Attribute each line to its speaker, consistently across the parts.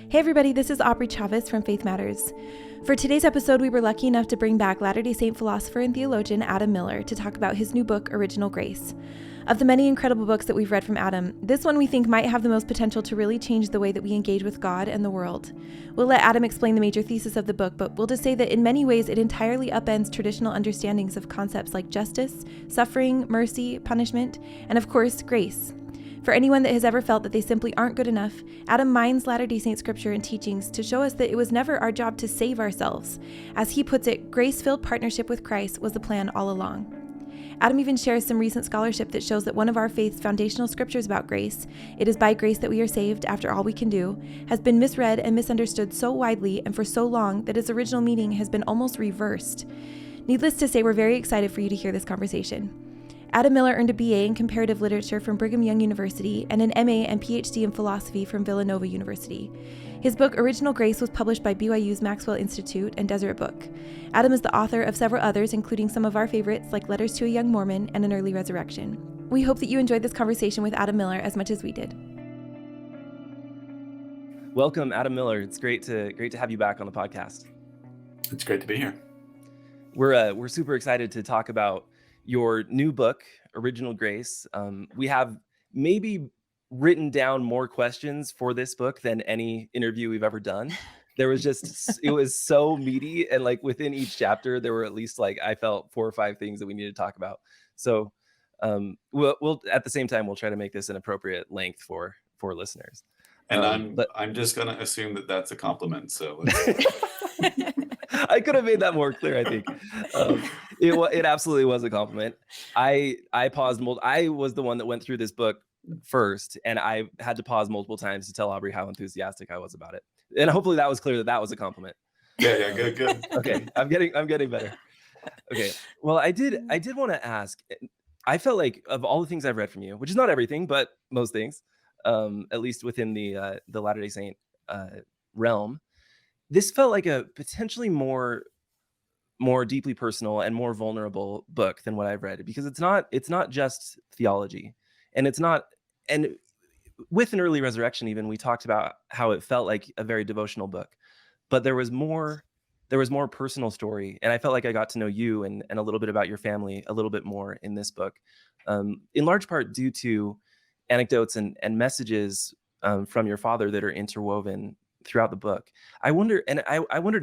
Speaker 1: Hey everybody, this is Aubrey Chavez from Faith Matters. For today's episode, we were lucky enough to bring back Latter-day Saint philosopher and theologian Adam Miller to talk about his new book, Original Grace. Of the many incredible books that we've read from Adam, this one we think might have the most potential to really change the way that we engage with God and the world. We'll let Adam explain the major thesis of the book, but we'll just say that in many ways it entirely upends traditional understandings of concepts like justice, suffering, mercy, punishment, and of course, grace. For anyone that has ever felt that they simply aren't good enough, Adam mines Latter-day Saint scripture and teachings to show us that it was never our job to save ourselves. As he puts it, grace-filled partnership with Christ was the plan all along. Adam even shares some recent scholarship that shows that one of our faith's foundational scriptures about grace, "It is by grace that we are saved after all we can do," has been misread and misunderstood so widely and for so long that its original meaning has been almost reversed. Needless to say, we're very excited for you to hear this conversation. Adam Miller earned a BA in Comparative Literature from Brigham Young University and an MA and PhD in Philosophy from Villanova University. His book, Original Grace, was published by BYU's Maxwell Institute and Deseret Book. Adam is the author of several others, including some of our favorites like Letters to a Young Mormon and An Early Resurrection. We hope that you enjoyed this conversation with Adam Miller as much as we did.
Speaker 2: Welcome, Adam Miller. It's great to have you back on the podcast.
Speaker 3: It's great to be here.
Speaker 2: We're super excited to talk about your new book, Original Grace. We have maybe written down more questions for this book than any interview we've ever done. It was so meaty, and like within each chapter, there were at least I felt 4 or 5 things that we needed to talk about. So we'll at the same time, we'll try to make this an appropriate length for listeners.
Speaker 3: And I'm just going to assume that that's a compliment. So
Speaker 2: I could have made that more clear, I think. It absolutely was a compliment. I paused. I was the one that went through this book first, and I had to pause multiple times to tell Aubrey how enthusiastic I was about it. And hopefully that was clear that was a compliment.
Speaker 3: Yeah, good.
Speaker 2: Okay, I'm getting better. Okay, well, I did want to ask. I felt like of all the things I've read from you, which is not everything, but most things, at least within the Latter-day Saint realm, this felt like a potentially more deeply personal and more vulnerable book than what I've read, because it's not just theology, and with An Early Resurrection, even we talked about how it felt like a very devotional book, but there was more personal story, and I felt like I got to know you and a little bit about your family a little bit more in this book, in large part due to anecdotes and messages from your father that are interwoven throughout the book. I wondered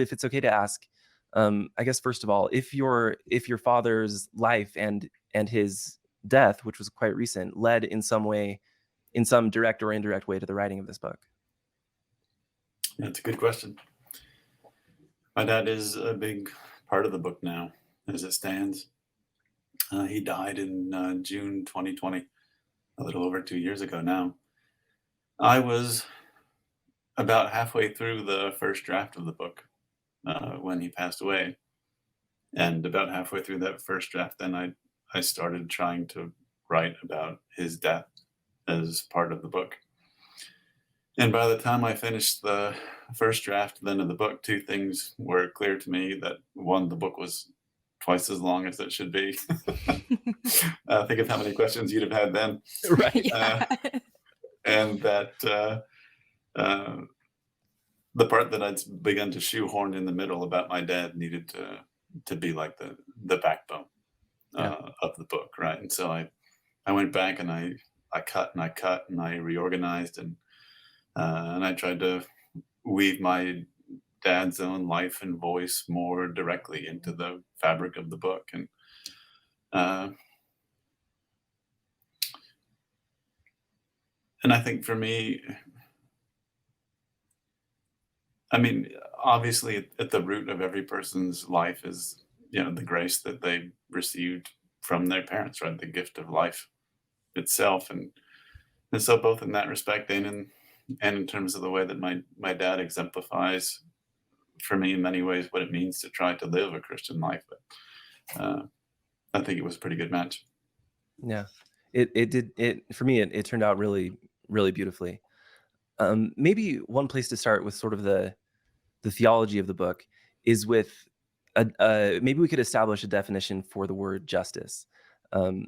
Speaker 2: if it's okay to ask, I guess first of all, if your father's life and his death, which was quite recent, led in some direct or indirect way to the writing of this book.
Speaker 3: That's a good question. My dad is a big part of the book now, as it stands. He died in June 2020, a little over 2 years ago now. I was about halfway through the first draft of the book when he passed away. And about halfway through that first draft, then I started trying to write about his death as part of the book. And by the time I finished the first draft then of the book, 2 things were clear to me. That one, the book was twice as long as it should be. Think of how many questions you'd have had then.
Speaker 2: Right.
Speaker 3: And that the part that I'd begun to shoehorn in the middle about my dad needed to be like the backbone of the book, right? And so I went back and I cut and I reorganized and I tried to weave my dad's own life and voice more directly into the fabric of the book. And I think for me, I mean, obviously at the root of every person's life is, the grace that they received from their parents, right? The gift of life itself. And so both in that respect and in terms of the way that my dad exemplifies for me in many ways what it means to try to live a Christian life. But I think it was a pretty good match.
Speaker 2: Yeah, it did. For me, it turned out really, really beautifully. Maybe one place to start with sort of the theology of the book is with maybe we could establish a definition for the word justice.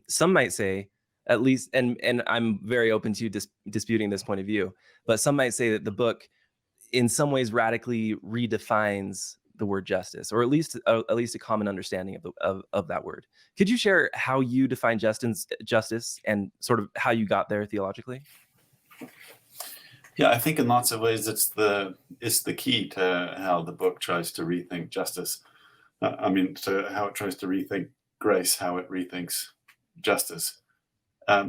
Speaker 2: Some might say, at least, and I'm very open to disputing this point of view, but some might say that the book in some ways radically redefines the word justice, or at least a common understanding of that word. Could you share how you define justice and sort of how you got there theologically?
Speaker 3: Yeah, I think in lots of ways it's the key to how the book tries to rethink justice. To how it tries to rethink grace, how it rethinks justice.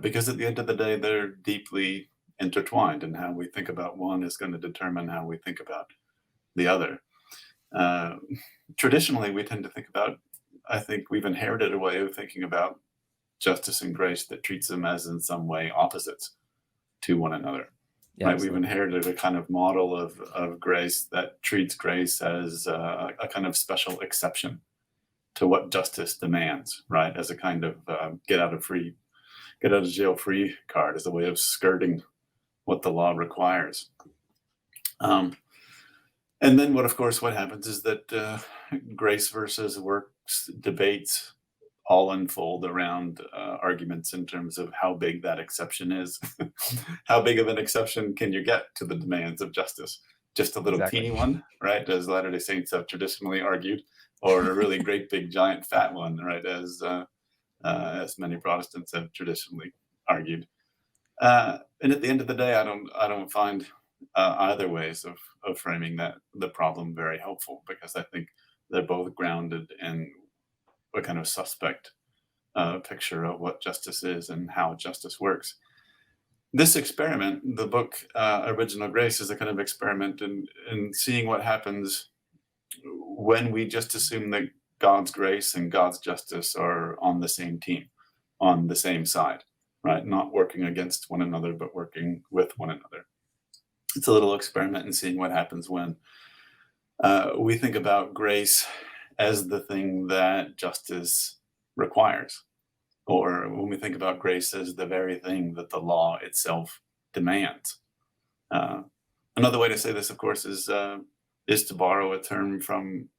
Speaker 3: Because at the end of the day, they're deeply intertwined, and how we think about one is going to determine how we think about the other. Traditionally, we tend to think about, I think we've inherited a way of thinking about justice and grace that treats them as in some way opposites to one another.
Speaker 2: Yeah,
Speaker 3: right?
Speaker 2: absolutely.
Speaker 3: We've inherited a kind of model of grace that treats grace as a kind of special exception to what justice demands, right? As a kind of get out of jail free card, as a way of skirting what the law requires. And then what happens is that grace versus works debates all unfold around arguments in terms of how big that exception is. How big of an exception can you get to the demands of justice? Just a little
Speaker 2: Exactly.
Speaker 3: teeny one, right? As Latter-day Saints have traditionally argued, or a really great big giant fat one, right? As many Protestants have traditionally argued. And at the end of the day, I don't find either ways of framing the problem very helpful, because I think they're both grounded in a kind of suspect picture of what justice is and how justice works. This experiment, the book Original Grace, is a kind of experiment in seeing what happens when we just assume that God's grace and God's justice are on the same team, on the same side, right? Not working against one another, but working with one another. It's a little experiment in seeing what happens when we think about grace as the thing that justice requires, or when we think about grace as the very thing that the law itself demands. Another way to say this, of course, is to borrow a term from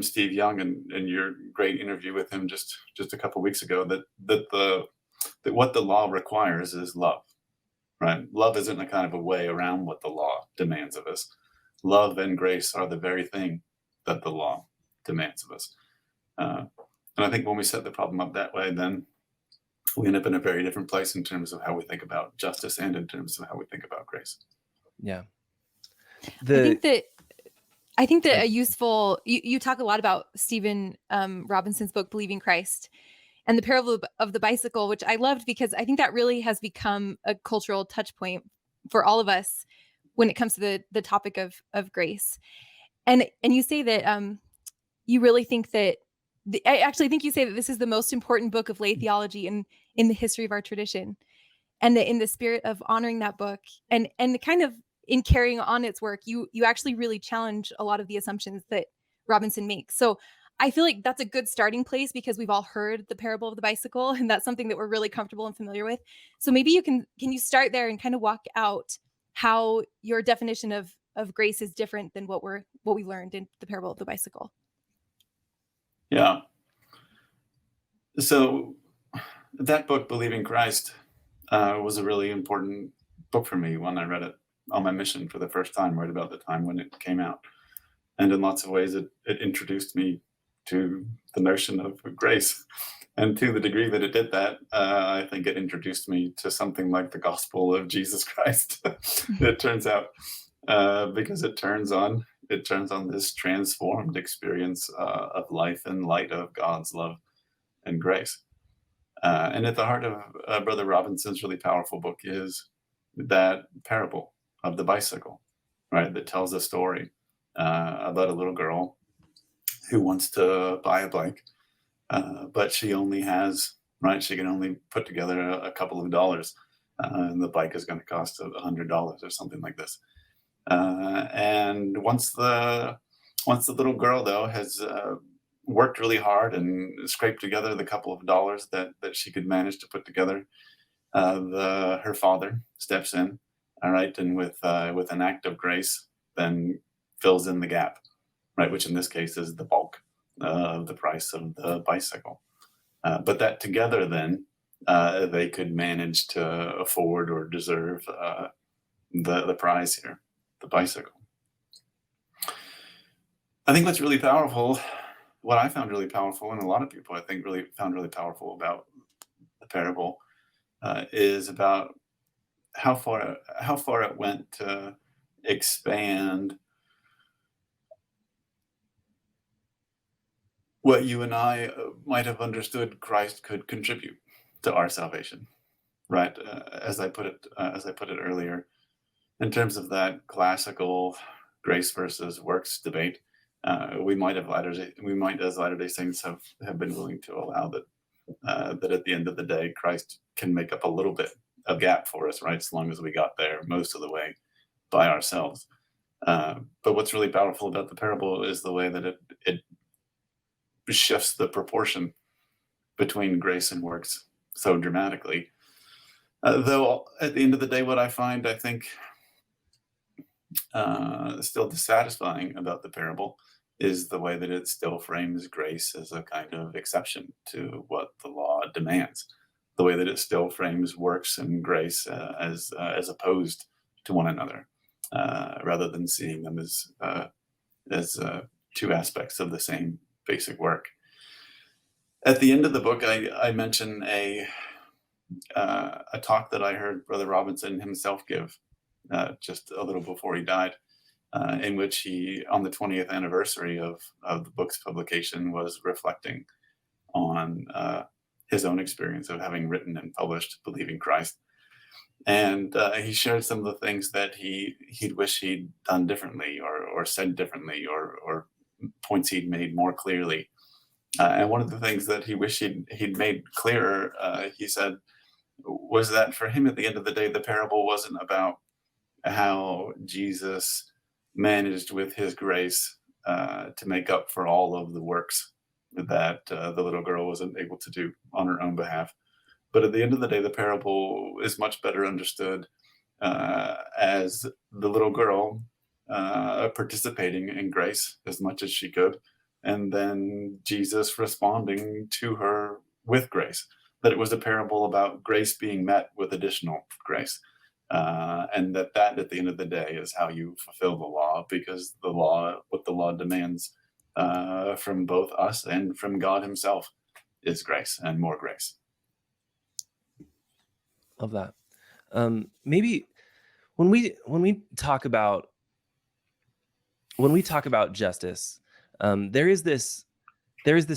Speaker 3: Steve Young and your great interview with him just a couple weeks ago. That what the law requires is love, right? Love isn't a kind of a way around what the law demands of us. Love and grace are the very thing that the law demands of us. And I think when we set the problem up that way, then we end up in a very different place in terms of how we think about justice and in terms of how we think about grace.
Speaker 2: Yeah.
Speaker 1: I think that a useful, you talk a lot about Stephen Robinson's book, Believing Christ, and the parable of the bicycle, which I loved because I think that really has become a cultural touch point for all of us when it comes to the topic of grace. And you say that you really think that, I actually think you say that this is the most important book of lay theology in the history of our tradition. And that in the spirit of honoring that book and kind of in carrying on its work, you actually really challenge a lot of the assumptions that Robinson makes. So I feel like that's a good starting place because we've all heard the parable of the bicycle, and that's something that we're really comfortable and familiar with. So maybe can you start there and kind of walk out how your definition of grace is different than what we learned in the parable of the bicycle?
Speaker 3: Yeah. So that book, Believing Christ, was a really important book for me when I read it on my mission for the first time, right about the time when it came out. And in lots of ways, it introduced me to the notion of grace. And to the degree that it did that, I think it introduced me to something like the gospel of Jesus Christ. It turns out, because it turns on this transformed experience of life in light of God's love and grace. And at the heart of Brother Robinson's really powerful book is that parable of the bicycle, right? That tells a story about a little girl who wants to buy a bike, but she only has, right? She can only put together a couple of dollars, and the bike is going to cost $100 or something like this. And once the little girl though has worked really hard and scraped together the couple of dollars that she could manage to put together, her father steps in, all right, and with an act of grace, then fills in the gap, right, which in this case is the bulk of the price of the bicycle. But that together, then they could manage to afford or deserve the prize here, bicycle. I think what's really powerful, what I found really powerful, and a lot of people I think really found really powerful about the parable, is about how far it went to expand what you and I might have understood Christ could contribute to our salvation, right? As I put it earlier, in terms of that classical grace versus works debate, we might as Latter-day Saints have been willing to allow that at the end of the day, Christ can make up a little bit of gap for us, right? As long as we got there most of the way by ourselves. But what's really powerful about the parable is the way that it shifts the proportion between grace and works so dramatically. Though at the end of the day, what I find, I think, still dissatisfying about the parable is the way that it still frames grace as a kind of exception to what the law demands. The way that it still frames works and grace as opposed to one another, rather than seeing them as two aspects of the same basic work. At the end of the book, I mention a talk that I heard Brother Robinson himself give just a little before he died, in which he, on the 20th anniversary of the book's publication, was reflecting on his own experience of having written and published Believing Christ. And he shared some of the things that he'd wish he'd done differently or said differently or points he'd made more clearly. And one of the things that he wished he'd made clearer, he said, was that for him at the end of the day, the parable wasn't about how Jesus managed with his grace to make up for all of the works that the little girl wasn't able to do on her own behalf. But at the end of the day, the parable is much better understood as the little girl participating in grace as much as she could, and then Jesus responding to her with grace. That it was a parable about grace being met with additional grace. And that at the end of the day is how you fulfill the law, because what the law demands from both us and from God himself is grace and more grace.
Speaker 2: Love that. Maybe when we talk about justice, there is this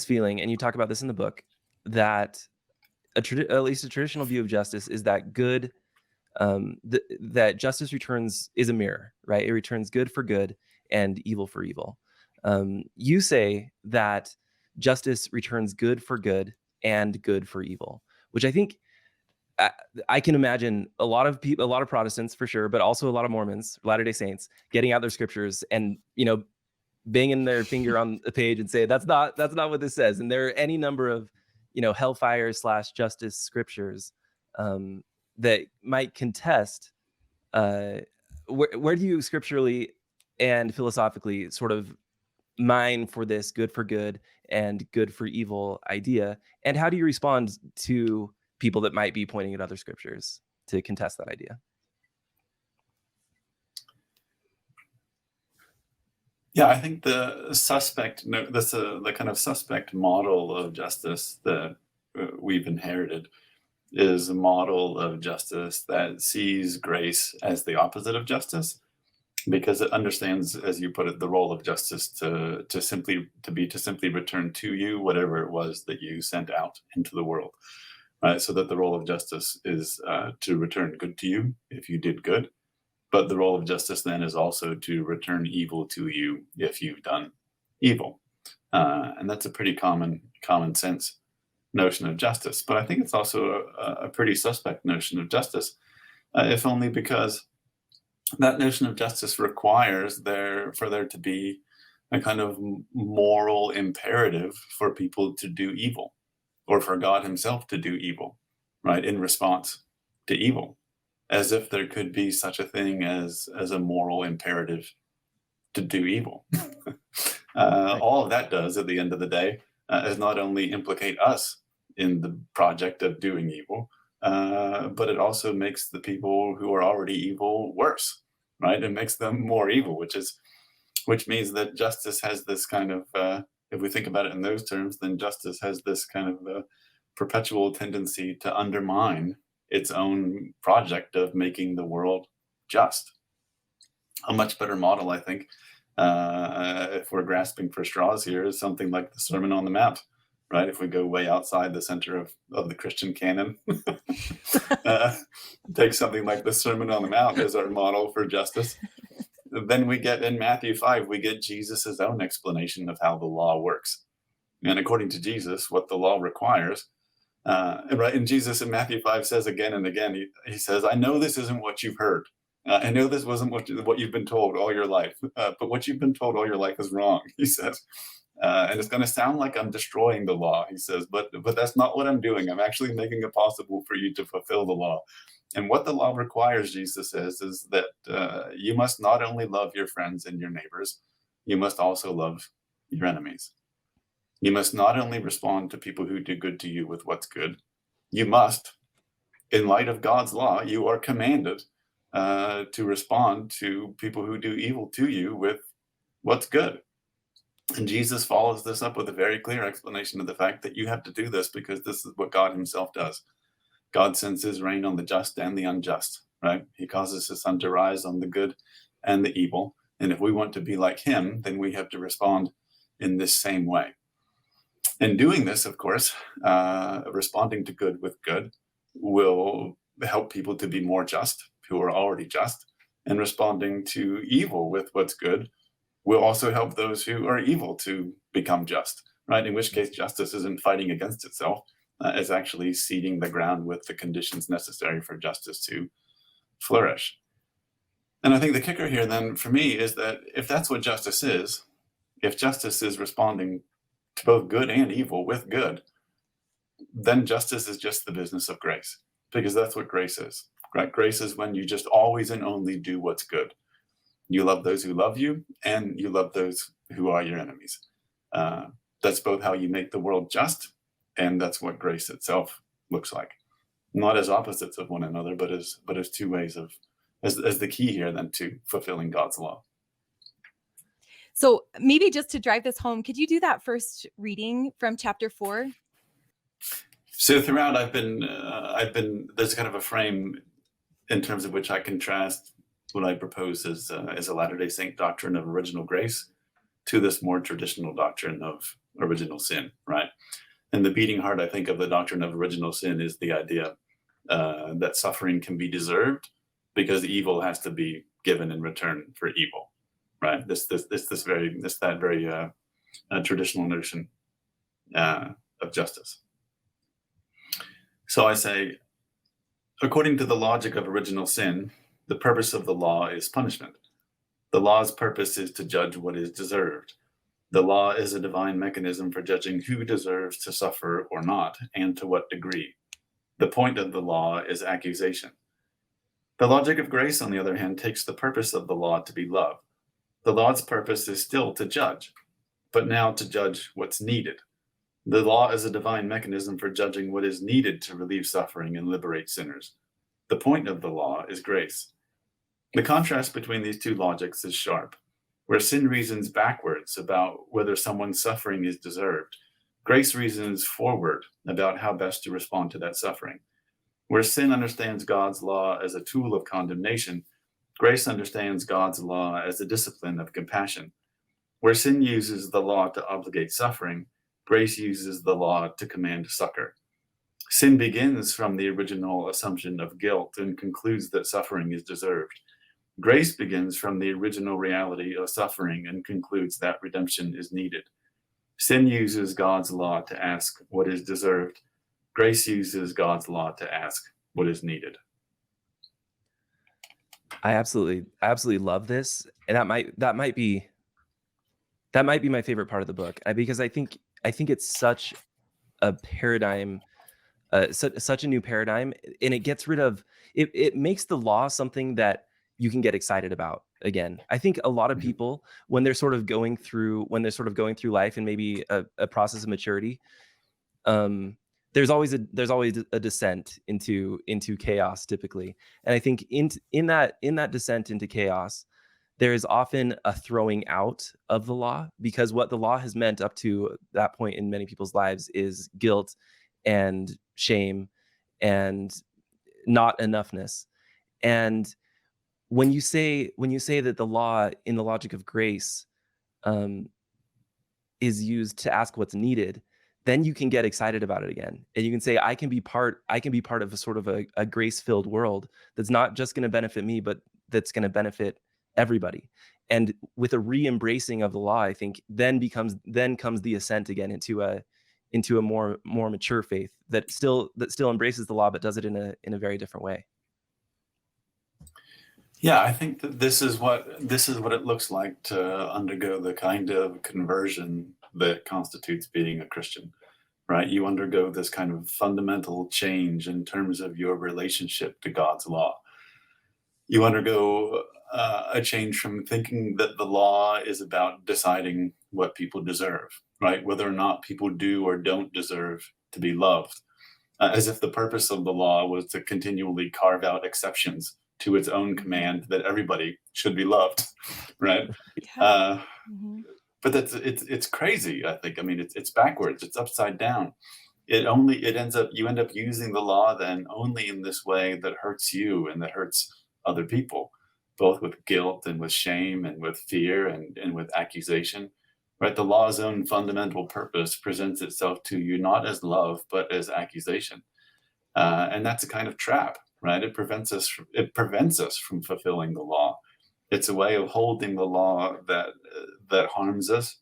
Speaker 2: feeling, and you talk about this in the book, that at least a traditional view of justice is that good, that justice is a mirror, right? It returns good for good and evil for evil. You say that justice returns good for good and good for evil, which I think I can imagine a lot of people, a lot of Protestants for sure, but also a lot of Mormons, Latter-day Saints, getting out their scriptures and, banging their finger on the page and say, that's not what this says. And there are any number of, hellfire / justice scriptures that might contest where do you scripturally and philosophically sort of mine for this good for good and good for evil idea? And how do you respond to people that might be pointing at other scriptures to contest that idea?
Speaker 3: Yeah, I think the kind of suspect model of justice that we've inherited is a model of justice that sees grace as the opposite of justice, because it understands, as you put it, the role of justice to simply return to you whatever it was that you sent out into the world, right? So that the role of justice is to return good to you if you did good, but the role of justice then is also to return evil to you if you've done evil, and that's a pretty common sense notion of justice. But I think it's also a pretty suspect notion of justice, if only because that notion of justice requires for there to be a kind of moral imperative for people to do evil, or for God himself to do evil, right, in response to evil, as if there could be such a thing as a moral imperative to do evil. All of that does at the end of the day is not only implicate us in the project of doing evil, but it also makes the people who are already evil worse, right? It makes them more evil, which means that justice has this kind of, if we think about it in those terms, then justice has this kind of perpetual tendency to undermine its own project of making the world just. A much better model, I think, if we're grasping for straws here, is something like the Sermon on the Mount, right? If we go way outside the center of the Christian canon, take something like the Sermon on the Mount as our model for justice, then we get in Matthew 5, we get Jesus' own explanation of how the law works. And according to Jesus, what the law requires, right? And Jesus in Matthew 5 says again and again, he says, I know this isn't what you've heard. I know this wasn't what you've been told all your life, but what you've been told all your life is wrong, he says. And it's going to sound like I'm destroying the law, he says, but that's not what I'm doing. I'm actually making it possible for you to fulfill the law. And what the law requires, Jesus says, is that you must not only love your friends and your neighbors, you must also love your enemies. You must not only respond to people who do good to you with what's good, you must, in light of God's law, you are commanded to respond to people who do evil to you with what's good. And Jesus follows this up with a very clear explanation of the fact that you have to do this because this is what God himself does. God sends his rain on the just and the unjust, right? He causes his sun to rise on the good and the evil. And if we want to be like him, then we have to respond in this same way. And doing this, of course, responding to good with good will help people to be more just, who are already just, and responding to evil with what's good will also help those who are evil to become just, right? In which case, justice isn't fighting against itself, it's actually seeding the ground with the conditions necessary for justice to flourish. And I think the kicker here then for me is that if that's what justice is, if justice is responding to both good and evil with good, then justice is just the business of grace, because that's what grace is, right? Grace is when you just always and only do what's good. You love those who love you, and you love those who are your enemies. That's both how you make the world just, and that's what grace itself looks like. Not as opposites of one another, but as two ways of, as the key here then to fulfilling God's law.
Speaker 1: So maybe just to drive this home, could you do that first reading from chapter 4?
Speaker 3: So throughout, I've been there's kind of a frame in terms of which I contrast what I propose as a Latter-day Saint doctrine of original grace to this more traditional doctrine of original sin, right? And the beating heart, I think, of the doctrine of original sin is the idea that suffering can be deserved because evil has to be given in return for evil, right? This very traditional notion of justice. So I say, according to the logic of original sin, the purpose of the law is punishment. The law's purpose is to judge what is deserved. The law is a divine mechanism for judging who deserves to suffer or not, and to what degree. The point of the law is accusation. The logic of grace, on the other hand, takes the purpose of the law to be love. The law's purpose is still to judge, but now to judge what's needed. The law is a divine mechanism for judging what is needed to relieve suffering and liberate sinners. The point of the law is grace. The contrast between these two logics is sharp. Where sin reasons backwards about whether someone's suffering is deserved, grace reasons forward about how best to respond to that suffering. Where sin understands God's law as a tool of condemnation, grace understands God's law as a discipline of compassion. Where sin uses the law to obligate suffering, grace uses the law to command succor. Sin begins from the original assumption of guilt and concludes that suffering is deserved. Grace begins from the original reality of suffering and concludes that redemption is needed. Sin uses God's law to ask what is deserved. Grace uses God's law to ask what is needed.
Speaker 2: I absolutely love this, and that might be my favorite part of the book, because I think it's such a paradigm, such a new paradigm, and it gets rid of it. It makes the law something that you can get excited about again. I think a lot of people, when they're sort of going through life and maybe a process of maturity, there's always a descent into chaos typically. And I think in that descent into chaos, there is often a throwing out of the law, because what the law has meant up to that point in many people's lives is guilt and shame and not enoughness. And when you say that the law, in the logic of grace, is used to ask what's needed, then you can get excited about it again, and you can say, I can be part of a sort of a grace-filled world that's not just going to benefit me, but that's going to benefit everybody. And with a re-embracing of the law, I think then comes the ascent again into a more mature faith that still embraces the law, but does it in a very different way.
Speaker 3: Yeah, I think that this is what it looks like to undergo the kind of conversion that constitutes being a Christian, right? You undergo this kind of fundamental change in terms of your relationship to God's law. You undergo a change from thinking that the law is about deciding what people deserve, right? Whether or not people do or don't deserve to be loved, as if the purpose of the law was to continually carve out exceptions to its own command that everybody should be loved, right?
Speaker 1: Yeah.
Speaker 3: But it's crazy, I think. I mean, it's backwards. It's upside down. You end up using the law then only in this way that hurts you and that hurts other people, both with guilt and with shame and with fear and with accusation, right? The law's own fundamental purpose presents itself to you not as love, but as accusation. And that's a kind of trap, right? It prevents us from fulfilling the law. It's a way of holding the law that harms us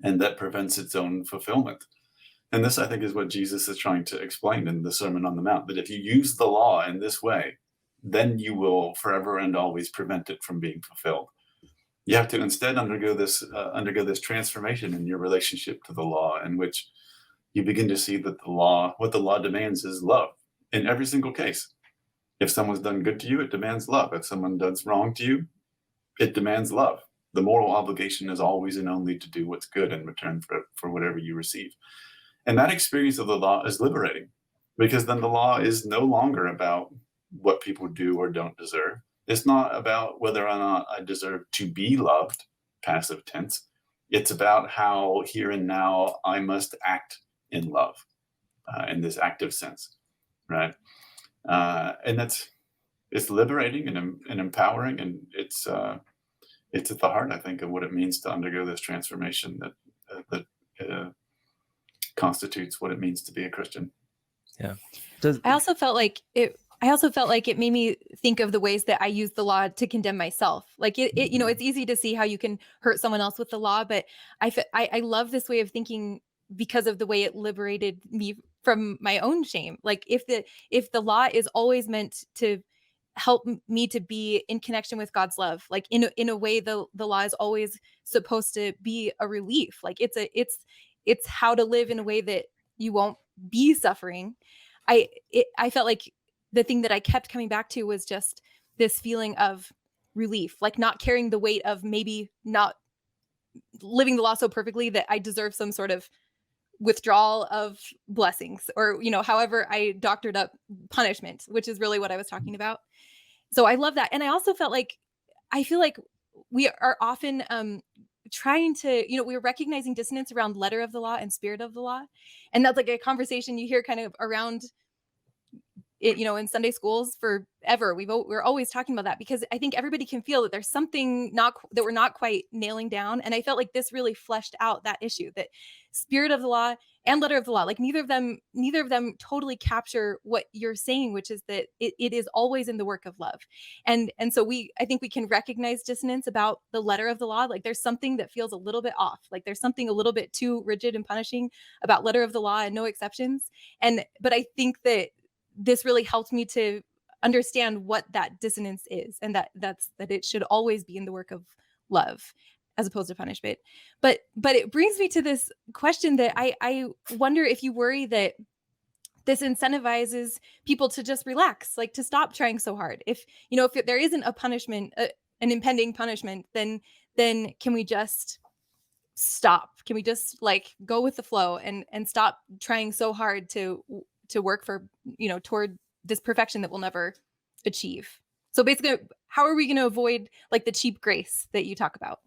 Speaker 3: and that prevents its own fulfillment. And this, I think, is what Jesus is trying to explain in the Sermon on the Mount, that if you use the law in this way, then you will forever and always prevent it from being fulfilled. You have to instead undergo this transformation in your relationship to the law, in which you begin to see that what the law demands is love in every single case. If someone's done good to you, it demands love. If someone does wrong to you, it demands love. The moral obligation is always and only to do what's good in return for whatever you receive. And that experience of the law is liberating, because then the law is no longer about what people do or don't deserve. It's not about whether or not I deserve to be loved, passive tense. It's about how here and now I must act in love, in this active sense, right? And it's liberating and empowering, and it's at the heart, I think, of what it means to undergo this transformation that constitutes what it means to be a Christian.
Speaker 2: Yeah.
Speaker 1: I also felt like it made me think of the ways that I use the law to condemn myself. Like it's easy to see how you can hurt someone else with the law, but I love this way of thinking because of the way it liberated me from my own shame. Like if the law is always meant to help me to be in connection with God's love, like in a way, the law is always supposed to be a relief. Like it's how to live in a way that you won't be suffering. I felt like the thing that I kept coming back to was just this feeling of relief, like not carrying the weight of maybe not living the law so perfectly that I deserve some sort of withdrawal of blessings, or however I doctored up punishment, which is really what I was talking about. So I love that. And I also I feel like we are often trying to, we're recognizing dissonance around letter of the law and spirit of the law. And that's like a conversation you hear kind of around it, in Sunday schools forever. We're always talking about that, because I think everybody can feel that there's something that we're not quite nailing down. And I felt like this really fleshed out that issue, that spirit of the law and letter of the law, like neither of them totally capture what you're saying, which is that it is always in the work of love. And so I think we can recognize dissonance about the letter of the law. Like there's something that feels a little bit off. Like there's something a little bit too rigid and punishing about letter of the law and no exceptions. But I think that this really helped me to understand what that dissonance is, and that it should always be in the work of love as opposed to punishment. But it brings me to this question that I wonder if you worry that this incentivizes people to just relax, like to stop trying so hard. If there isn't a punishment, an impending punishment, then can we just stop? Can we just like go with the flow and stop trying so hard to work for, toward this perfection that we'll never achieve? So basically, how are we going to avoid like the cheap grace that you talk about?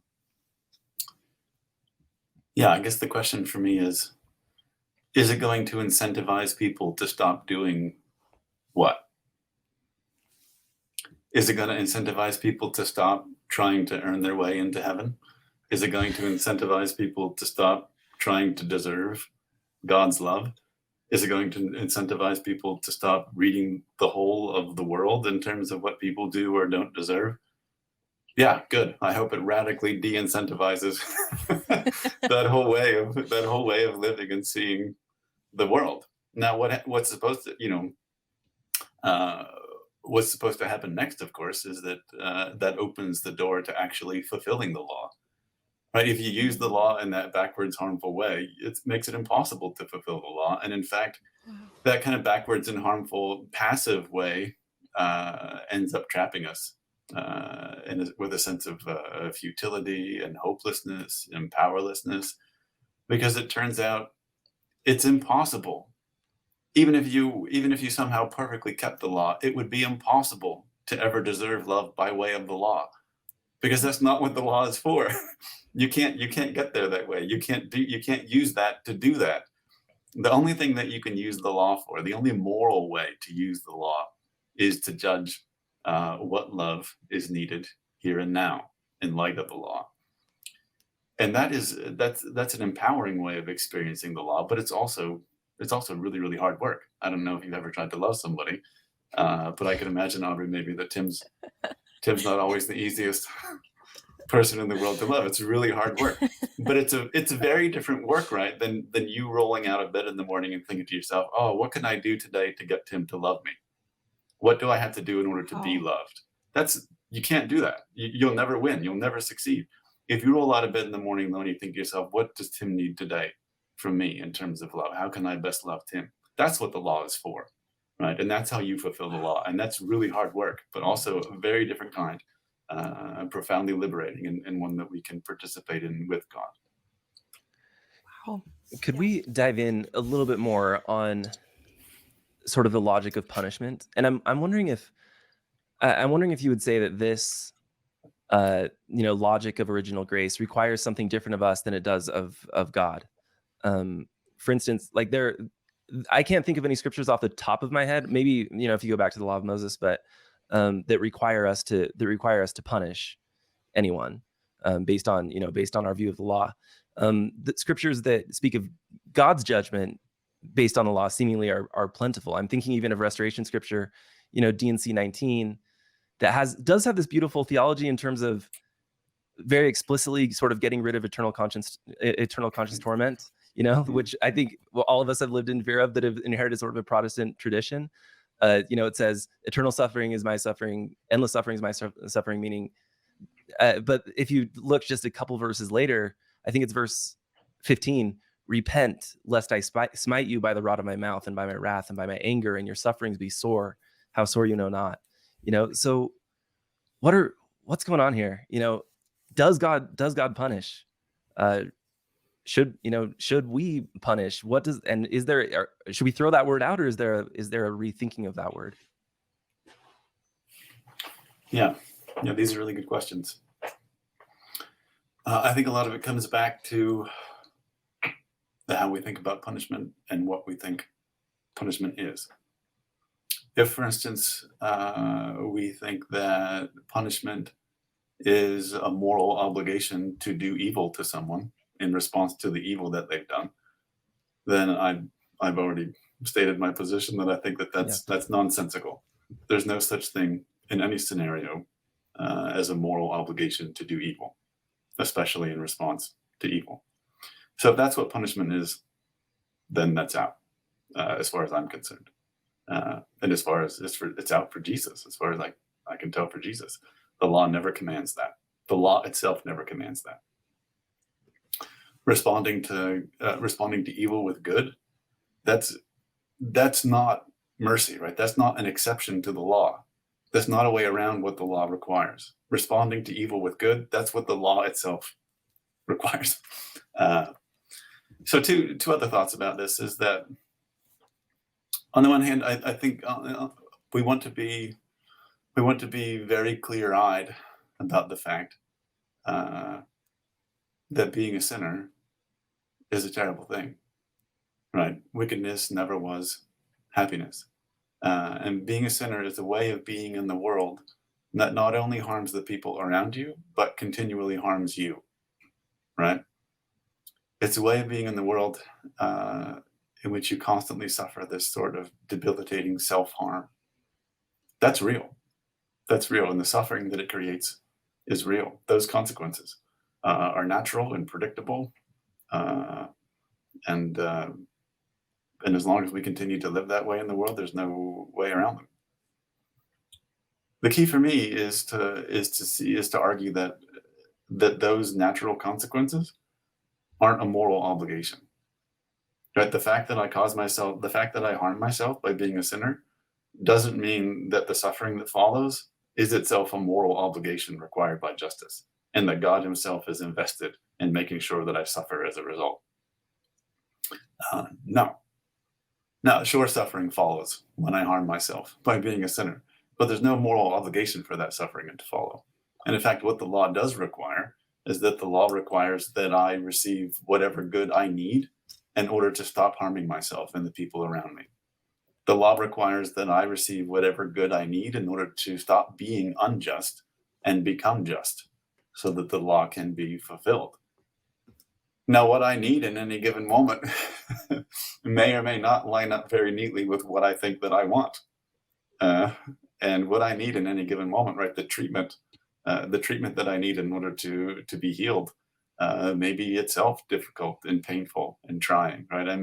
Speaker 3: Yeah, I guess the question for me is it going to incentivize people to stop doing what? Is it going to incentivize people to stop trying to earn their way into heaven? Is it going to incentivize people to stop trying to deserve God's love? Is it going to incentivize people to stop reading the whole of the world in terms of what people do or don't deserve? Yeah, good. I hope it radically de-incentivizes that whole way of living and seeing the world. Now, what's supposed to what's supposed to happen next, of course, is that that opens the door to actually fulfilling the law. Right? If you use the law in that backwards, harmful way, it makes it impossible to fulfill the law. And in fact, that kind of backwards and harmful, passive way ends up trapping us with a sense of futility and hopelessness and powerlessness, because it turns out it's impossible. Even if you somehow perfectly kept the law, it would be impossible to ever deserve love by way of the law, because that's not what the law is for. You can't get there that way. You can't use that to do that. The only thing that you can use the law for, the only moral way to use the law, is to judge what love is needed here and now in light of the law. And that's an empowering way of experiencing the law, but it's also really, really hard work. I don't know if you've ever tried to love somebody, but I can imagine, Aubrey, maybe that Tim's not always the easiest person in the world to love. It's really hard work, but it's a very different work, right, than you rolling out of bed in the morning and thinking to yourself, oh, what can I do today to get Tim to love me? What do I have to do in order to be loved? You can't do that. You'll never win. You'll never succeed. If you roll out of bed in the morning and you think to yourself, what does Tim need today from me in terms of love? How can I best love Tim? That's what the law is for, right? And that's how you fulfill the law. And that's really hard work, but also a very different kind, profoundly liberating, and one that we can participate in with God.
Speaker 1: Wow.
Speaker 2: Could we dive in a little bit more on sort of the logic of punishment? And I'm wondering if you would say that this logic of original grace requires something different of us than it does of God. For instance, like I can't think of any scriptures off the top of my head. Maybe, if you go back to the law of Moses, but that require us to punish anyone based on our view of the law. The scriptures that speak of God's judgment based on the law seemingly are plentiful. I'm thinking even of Restoration Scripture, D&C 19, that does have this beautiful theology in terms of very explicitly sort of getting rid of eternal conscience torment, which I think all of us have lived in fear of, that have inherited sort of a Protestant tradition. It says eternal suffering is my suffering, endless suffering is my suffering, meaning, but if you look just a couple verses later, I think it's verse 15, repent lest I smite you by the rod of my mouth and by my wrath and by my anger, and your sufferings be sore, how sore you know not. So what's going on here? Does God punish? Should we punish? Should we throw that word out, or is there a rethinking of that word?
Speaker 3: Yeah, these are really good questions. I think a lot of it comes back to how we think about punishment and what we think punishment is. If, for instance, we think that punishment is a moral obligation to do evil to someone in response to the evil that they've done, then I've already stated my position that I think that's nonsensical. There's no such thing in any scenario as a moral obligation to do evil, especially in response to evil. So if that's what punishment is, then that's out, as far as I'm concerned. And as far as it's out for Jesus, as far as I can tell for Jesus. The law never commands that. The law itself never commands that. Responding to evil with good, that's not mercy, right? That's not an exception to the law. That's not a way around what the law requires. Responding to evil with good, that's what the law itself requires. So two other thoughts about this is that, on the one hand, I think we want to be very clear-eyed about the fact that being a sinner is a terrible thing, right? Wickedness never was happiness. And being a sinner is a way of being in the world that not only harms the people around you, but continually harms you, right? It's a way of being in the world in which you constantly suffer this sort of debilitating self-harm. That's real. That's real. And the suffering that it creates is real. Those consequences are natural and predictable. And as long as we continue to live that way in the world, there's no way around them. The key for me is to argue that those natural consequences aren't a moral obligation. Right? The fact that I harm myself by being a sinner doesn't mean that the suffering that follows is itself a moral obligation required by justice, and that God himself is invested in making sure that I suffer as a result. No. Now, sure, suffering follows when I harm myself by being a sinner, but there's no moral obligation for that suffering to follow. And in fact, what the law does require is that the law requires that I receive whatever good I need in order to stop harming myself and the people around me. The law requires that I receive whatever good I need in order to stop being unjust and become just, so that the law can be fulfilled. Now, what I need in any given moment may or may not line up very neatly with what I think that I want. And what I need in any given moment, right? The treatment that I need in order to be healed may be itself difficult and painful and trying, right? I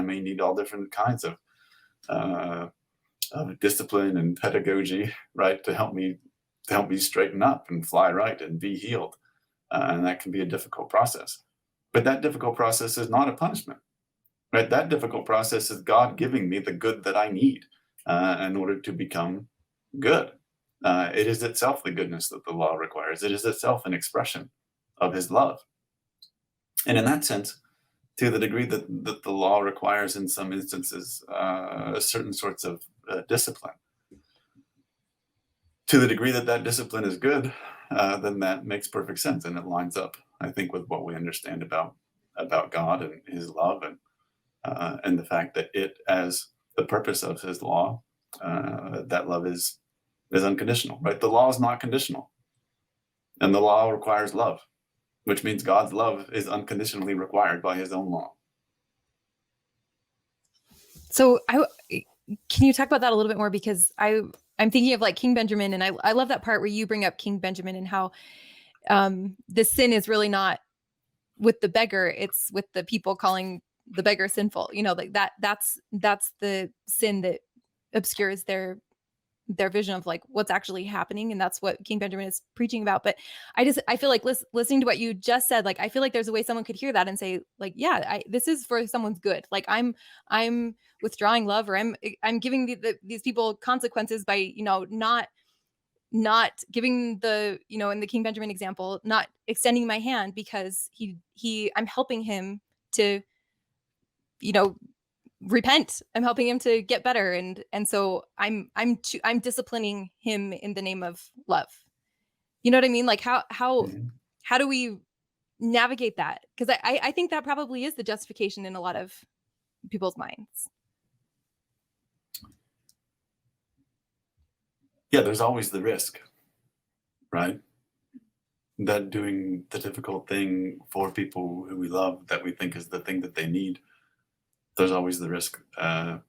Speaker 3: may need all different kinds of discipline and pedagogy, right, to help me straighten up and fly right and be healed, and that can be a difficult process. But that difficult process is not a punishment, right? That difficult process is God giving me the good that I need in order to become good. It is itself the goodness that the law requires. It is itself an expression of his love. And in that sense, to the degree that the law requires in some instances certain sorts of discipline, to the degree that that discipline is good, then that makes perfect sense, and it lines up, I think, with what we understand about God and his love, and the fact that it, as the purpose of his law, that love is unconditional, right? The law is not conditional, and the law requires love, which means God's love is unconditionally required by his own law.
Speaker 1: So can you talk about that a little bit more? Because I'm thinking of like King Benjamin, and I love that part where you bring up King Benjamin and how the sin is really not with the beggar, it's with the people calling the beggar sinful. You know, like that's the sin that obscures their vision of like what's actually happening, and that's what King Benjamin is preaching about. But I feel like listening to what you just said, like I feel like there's a way someone could hear that and say like, yeah, this is for someone's good. Like I'm withdrawing love, or I'm giving these people consequences by, you know, not giving the, you know, in the King Benjamin example, not extending my hand because I'm helping him to, you know, repent. I'm helping him to get better, and so I'm disciplining him in the name of love. You know what I mean? Like how do we navigate that? Because I think that probably is the justification in a lot of people's minds.
Speaker 3: Yeah, there's always the risk, right? That doing the difficult thing for people who we love, that we think is the thing that they need, there's always the risk that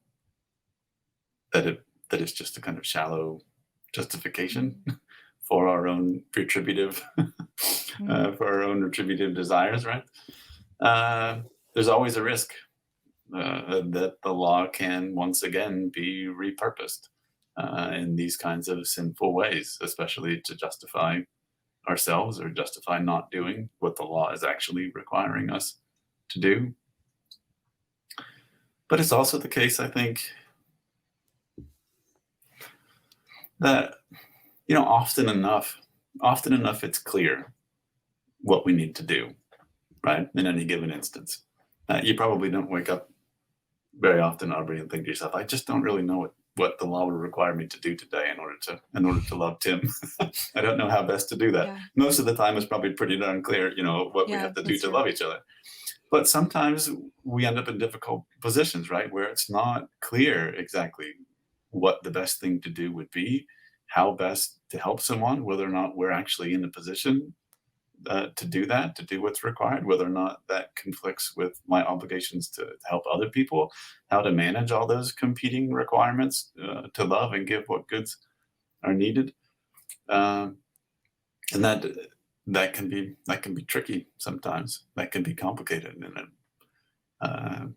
Speaker 3: it's just a kind of shallow justification for our own retributive desires, right? There's always a risk that the law can once again be repurposed in these kinds of sinful ways, especially to justify ourselves or justify not doing what the law is actually requiring us to do. But it's also the case, I think, that, often enough it's clear what we need to do, right? In any given instance. You probably don't wake up very often, Aubrey, and think to yourself, I just don't really know what the law would require me to do today in order to love Tim. I don't know how best to do that.
Speaker 1: Yeah.
Speaker 3: Most of the time it's probably pretty darn clear, what we
Speaker 1: Yeah,
Speaker 3: have to do
Speaker 1: that's
Speaker 3: to
Speaker 1: true.
Speaker 3: love each other. But sometimes we end up in difficult positions, right? Where it's not clear exactly what the best thing to do would be, how best to help someone, whether or not we're actually in a position to do that, to do what's required, whether or not that conflicts with my obligations to help other people, how to manage all those competing requirements to love and give what goods are needed. And that can be tricky sometimes. That can be complicated, and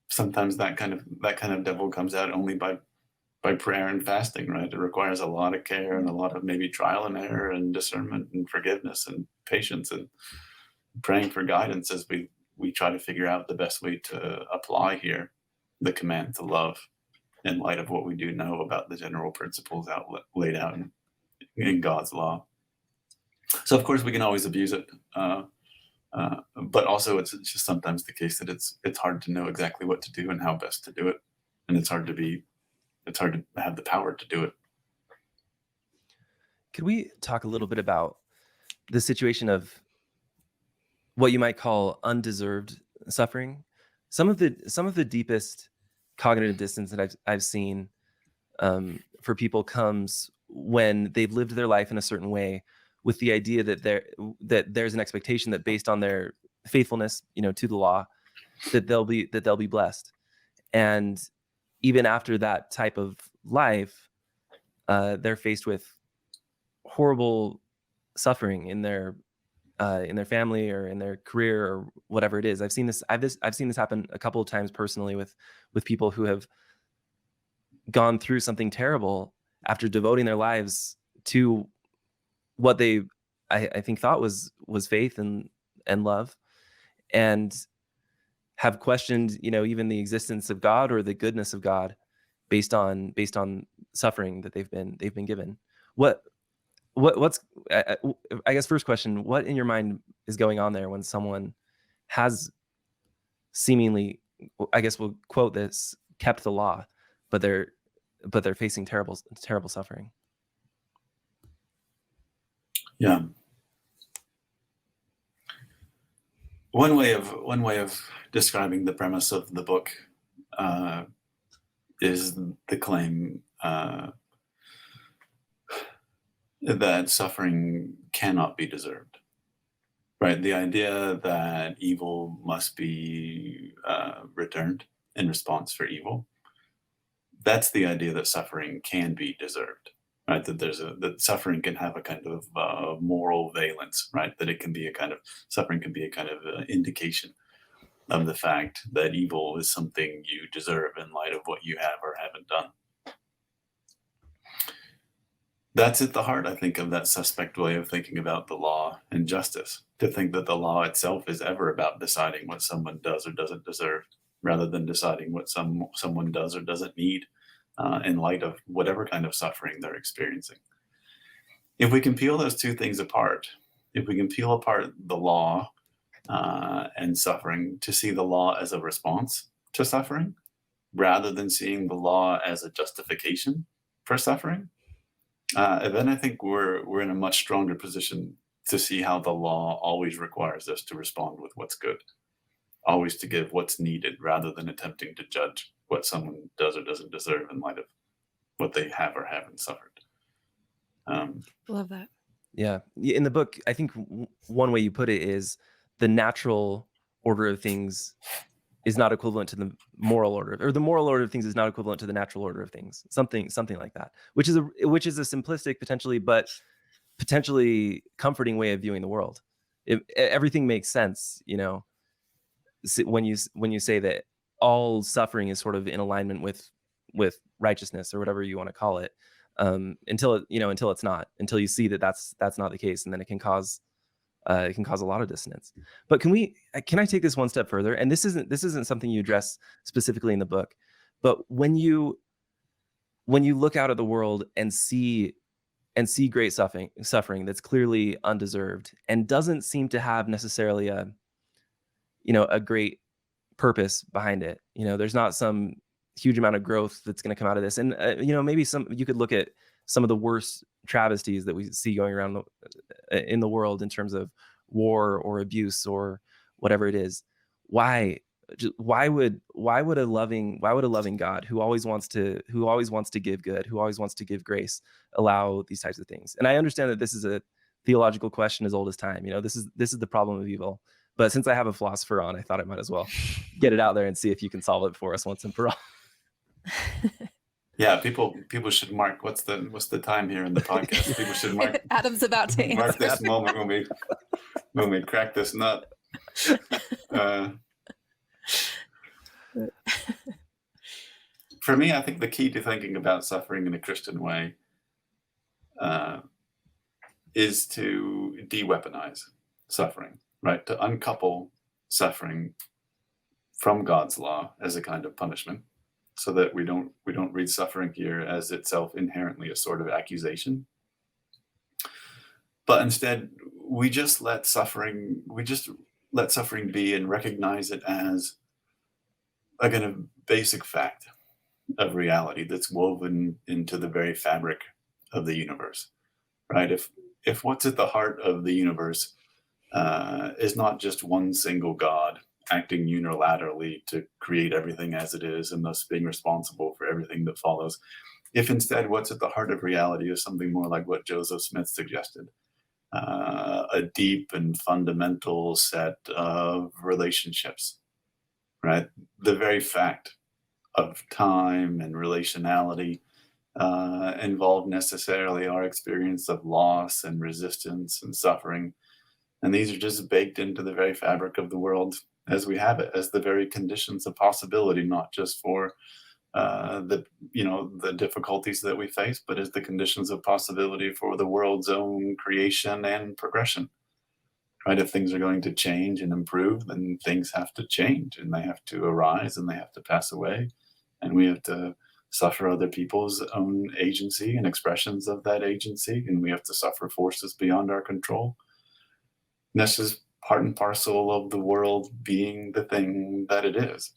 Speaker 3: sometimes that kind of devil comes out only by prayer and fasting, right? It requires a lot of care and a lot of maybe trial and error and discernment and forgiveness and patience and praying for guidance as we try to figure out the best way to apply here the command to love in light of what we do know about the general principles laid out in God's law. So of course we can always abuse it, but also it's just sometimes the case that it's hard to know exactly what to do and how best to do it, and it's hard to have the power to do it.
Speaker 2: Could we talk a little bit about the situation of what you might call undeserved suffering? Some of the deepest cognitive dissonance that I've seen for people comes when they've lived their life in a certain way, with the idea that there's an expectation that based on their faithfulness, to the law, that they'll be blessed. And even after that type of life, they're faced with horrible suffering in their family or in their career or whatever it is. I've seen this happen a couple of times personally with people who have gone through something terrible after devoting their lives to what they I think thought was faith and love, and have questioned even the existence of God or the goodness of God based on suffering that they've been given. What's I guess first question, what in your mind is going on there when someone has seemingly, I guess we'll quote this, kept the law, but they're facing terrible suffering?
Speaker 3: Yeah. One way of describing the premise of the book is the claim that suffering cannot be deserved. Right? The idea that evil must be returned in response for evil. That's the idea that suffering can be deserved. Right? That suffering can have a kind of moral valence, right? That suffering can be a kind of indication of the fact that evil is something you deserve in light of what you have or haven't done. That's at the heart, I think, of that suspect way of thinking about the law and justice, to think that the law itself is ever about deciding what someone does or doesn't deserve, rather than deciding what someone does or doesn't need in light of whatever kind of suffering they're experiencing. If we can peel those two things apart, if we can peel apart the law and suffering to see the law as a response to suffering, rather than seeing the law as a justification for suffering, then I think we're in a much stronger position to see how the law always requires us to respond with what's good, always to give what's needed, rather than attempting to judge what someone does or doesn't deserve in light of what they have or haven't suffered.
Speaker 1: Love that.
Speaker 2: Yeah. In the book, I think one way you put it is the natural order of things is not equivalent to the moral order, or the moral order of things is not equivalent to the natural order of things. Something like that, which is a simplistic potentially comforting way of viewing the world. Everything makes sense, when you say that all suffering is sort of in alignment with righteousness or whatever you want to call it, until it's not, until you see that that's not the case, and then it can cause a lot of dissonance. But can I take this one step further? And this isn't something you address specifically in the book, but when you look out at the world and see great suffering that's clearly undeserved and doesn't seem to have necessarily a great purpose behind it. There's not some huge amount of growth that's going to come out of this. And maybe you could look at some of the worst travesties that we see going around in the world in terms of war or abuse or whatever it is. Why would a loving God who always wants to give good, who always wants to give grace, allow these types of things? And I understand that this is a theological question as old as time. This is the problem of evil. But since I have a philosopher on, I thought I might as well get it out there and see if you can solve it for us once and for all.
Speaker 3: Yeah, people should mark what's the time here in the podcast. People should mark
Speaker 1: Adam's about to answer.
Speaker 3: Mark this moment when we crack this nut. For me, I think the key to thinking about suffering in a Christian way is to de-weaponize suffering, right? To uncouple suffering from God's law as a kind of punishment, so that we don't read suffering here as itself inherently a sort of accusation, but instead we just let suffering be and recognize it as a kind of basic fact of reality that's woven into the very fabric of the universe, right? If what's at the heart of the universe is not just one single God acting unilaterally to create everything as it is and thus being responsible for everything that follows, if instead what's at the heart of reality is something more like what Joseph Smith suggested, a deep and fundamental set of relationships, right? The very fact of time and relationality involve necessarily our experience of loss and resistance and suffering. And these are just baked into the very fabric of the world as we have it, as the very conditions of possibility, not just for the difficulties that we face, but as the conditions of possibility for the world's own creation and progression. Right? If things are going to change and improve, then things have to change and they have to arise and they have to pass away. And we have to suffer other people's own agency and expressions of that agency. And we have to suffer forces beyond our control. And this is part and parcel of the world being the thing that it is.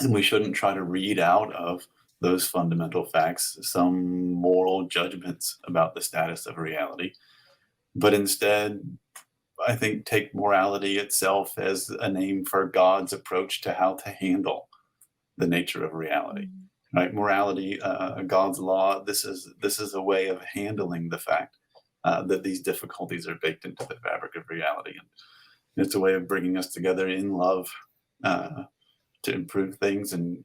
Speaker 3: And we shouldn't try to read out of those fundamental facts some moral judgments about the status of reality, but instead, I think, take morality itself as a name for God's approach to how to handle the nature of reality. Right? Morality, God's law, this is a way of handling the fact that these difficulties are baked into the fabric of reality. And it's a way of bringing us together in love to improve things and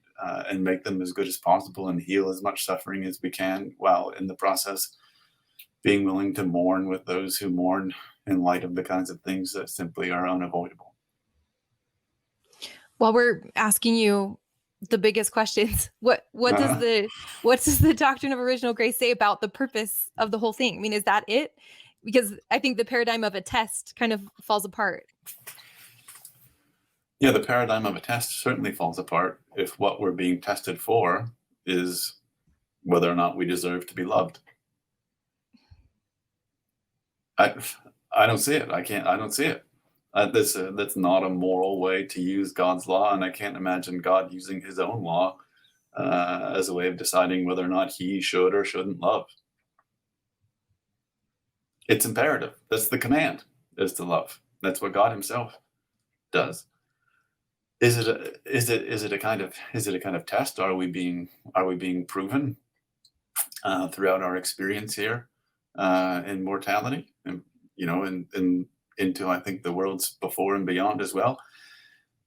Speaker 3: make them as good as possible and heal as much suffering as we can, while in the process being willing to mourn with those who mourn in light of the kinds of things that simply are unavoidable.
Speaker 1: While we're asking you the biggest questions, what does the doctrine of original grace say about the purpose of the whole thing? I mean, is that it? Because I think the paradigm of a test kind of falls apart.
Speaker 3: Yeah, the paradigm of a test certainly falls apart if what we're being tested for is whether or not we deserve to be loved. I don't see it. I don't see it. That's not a moral way to use God's law, and I can't imagine God using his own law as a way of deciding whether or not he should or shouldn't love. It's imperative. That's the command, is to love. That's what God himself does. Is it a kind of test? Are we being proven throughout our experience here in mortality, and into, I think, the worlds before and beyond as well?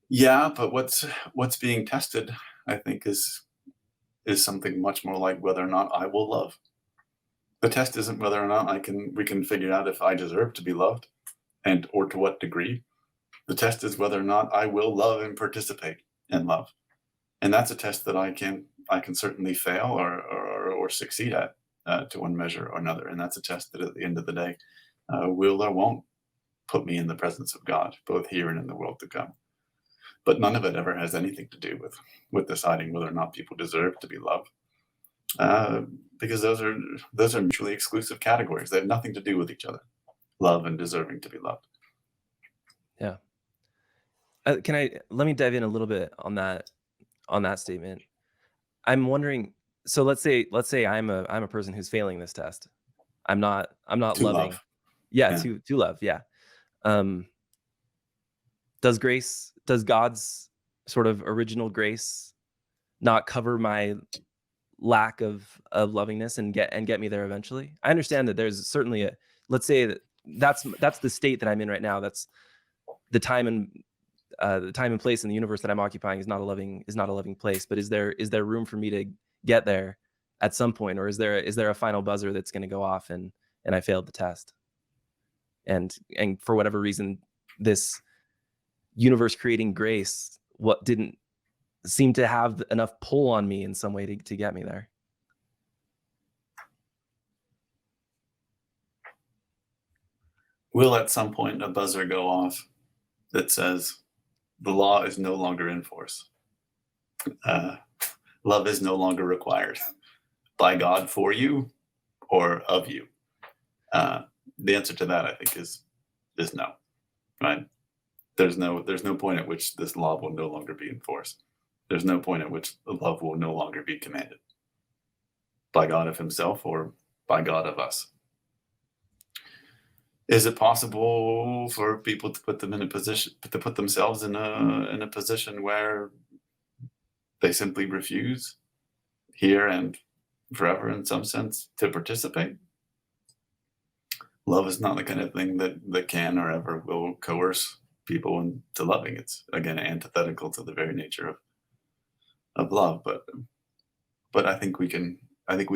Speaker 3: Yeah, but what's being tested, I think, is something much more like whether or not I will love. The test isn't whether or not we can figure out if I deserve to be loved, and or to what degree. The test is whether or not I will love and participate in love, and that's a test that I can certainly fail or succeed at to one measure or another, and that's a test that at the end of the day will or won't put me in the presence of God, both here and in the world to come. But none of it ever has anything to do with deciding whether or not people deserve to be loved, because those are mutually exclusive categories. They have nothing to do with each other. Love and deserving to be loved.
Speaker 2: Yeah. let me dive in a little bit on that statement. I'm wondering, so let's say I'm a person who's failing this test. I'm not
Speaker 3: To
Speaker 2: loving.
Speaker 3: love.
Speaker 2: Yeah,
Speaker 3: Yeah.
Speaker 2: to love. Yeah. Does God's sort of original grace not cover my lack of lovingness and get me there eventually? I understand that there's certainly let's say that's the state that I'm in right now. That's the time and place in the universe that I'm occupying is not a loving place. But is there room for me to get there at some point, or is there a final buzzer that's going to go off and I failed the test? And for whatever reason, this universe creating grace didn't seem to have enough pull on me in some way to get me there.
Speaker 3: Will at some point a buzzer go off that says the law is no longer in force? Love is no longer required by God for you or of you? The answer to that, I think, is no. Right? There's no point at which this law will no longer be enforced. There's no point at which love will no longer be commanded by God of himself or by God of us. Is it possible for people to put themselves in a position where they simply refuse here and forever, in some sense, to participate? Love is not the kind of thing that can or ever will coerce people into loving. It's, again, antithetical to the very nature of love. But I think we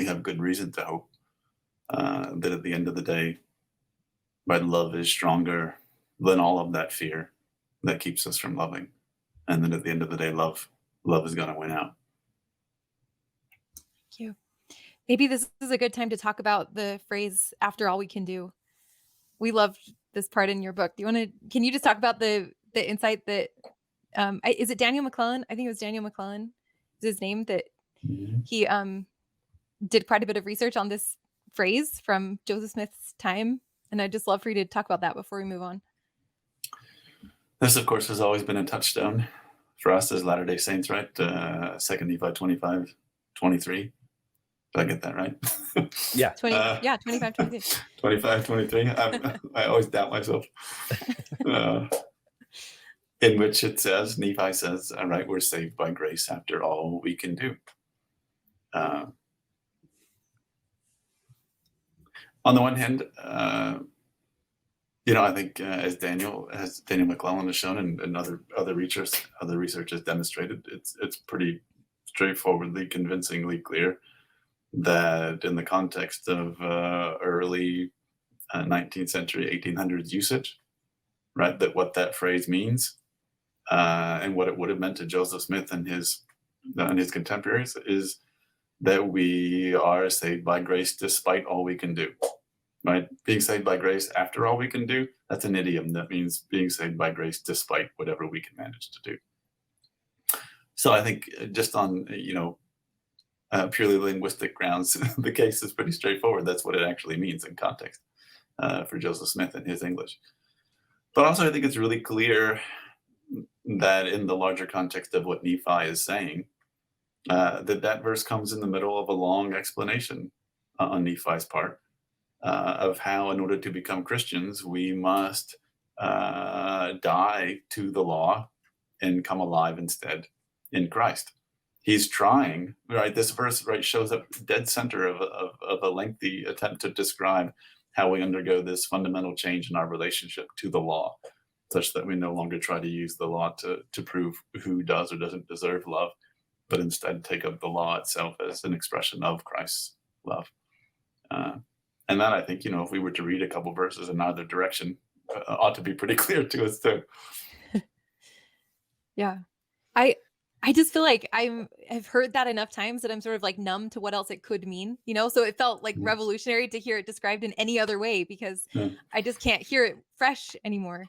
Speaker 3: have good reason to hope that at the end of the day, right, love is stronger than all of that fear that keeps us from loving. And then at the end of the day, love is going to win out.
Speaker 1: Thank you. Maybe this is a good time to talk about the phrase, after all we can do. We loved this part in your book. Can you just talk about the insight that, is it Daniel McClellan? I think it was Daniel McClellan is his name, that he did quite a bit of research on this phrase from Joseph Smith's time. And I'd just love for you to talk about that before we move on.
Speaker 3: This, of course, has always been a touchstone for us as Latter-day Saints, right? 2 Nephi 25:23. Did I get that right?
Speaker 2: Yeah.
Speaker 1: 25:23.
Speaker 3: 25:23. I always doubt myself. In which it says, Nephi says, all right, we're saved by grace after all we can do. On the one hand, I think as Daniel McClellan has shown, and other research has demonstrated, it's pretty straightforwardly, convincingly clear that in the context of early 19th century, 1800s usage, right, that what that phrase means and what it would have meant to Joseph Smith and his contemporaries is that we are saved by grace despite all we can do. Right? Being saved by grace after all we can do, that's an idiom that means being saved by grace despite whatever we can manage to do. So I think just on, purely linguistic grounds, the case is pretty straightforward. That's what it actually means in context for Joseph Smith and his English. But also I think it's really clear that in the larger context of what Nephi is saying, that verse comes in the middle of a long explanation on Nephi's part of how, in order to become Christians, we must die to the law and come alive instead in Christ. He's trying, right? This verse, right, shows up dead center of a lengthy attempt to describe how we undergo this fundamental change in our relationship to the law, such that we no longer try to use the law to prove who does or doesn't deserve love, but instead take up the law itself as an expression of Christ's love. And that, I think, if we were to read a couple verses in either direction, ought to be pretty clear to us too.
Speaker 1: Yeah. I just feel like I've heard that enough times that I'm sort of like numb to what else it could mean, so it felt like revolutionary to hear it described in any other way, because I just can't hear it fresh anymore.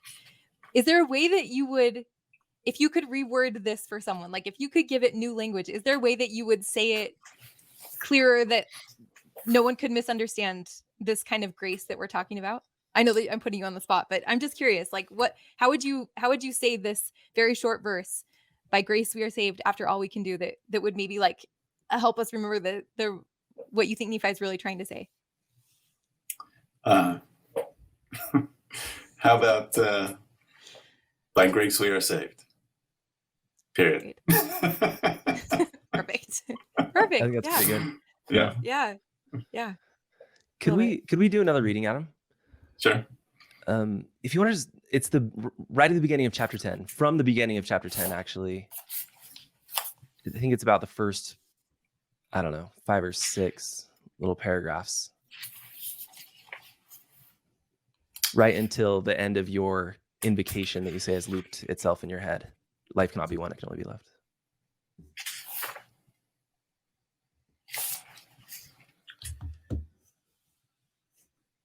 Speaker 1: Is there a way that you would, if you could reword this for someone, like if you could give it new language, is there a way that you would say it clearer that no one could misunderstand this kind of grace that we're talking about? I know that I'm putting you on the spot, but I'm just curious, like how would you say this very short verse, by grace we are saved after all we can do, that would maybe like help us remember the what you think Nephi is really trying to say?
Speaker 3: Uh, how about by grace we are saved? Period.
Speaker 1: Perfect.
Speaker 2: I think that's pretty good.
Speaker 3: Yeah.
Speaker 1: Yeah.
Speaker 2: Could we do another reading, Adam?
Speaker 3: Sure.
Speaker 2: If you want to just, it's right at the beginning of chapter 10, from the beginning of chapter 10, actually. I think it's about the first, I don't know, 5 or 6 little paragraphs. Right until the end of your invocation that you say has looped itself in your head. Life cannot be won, it can only be loved.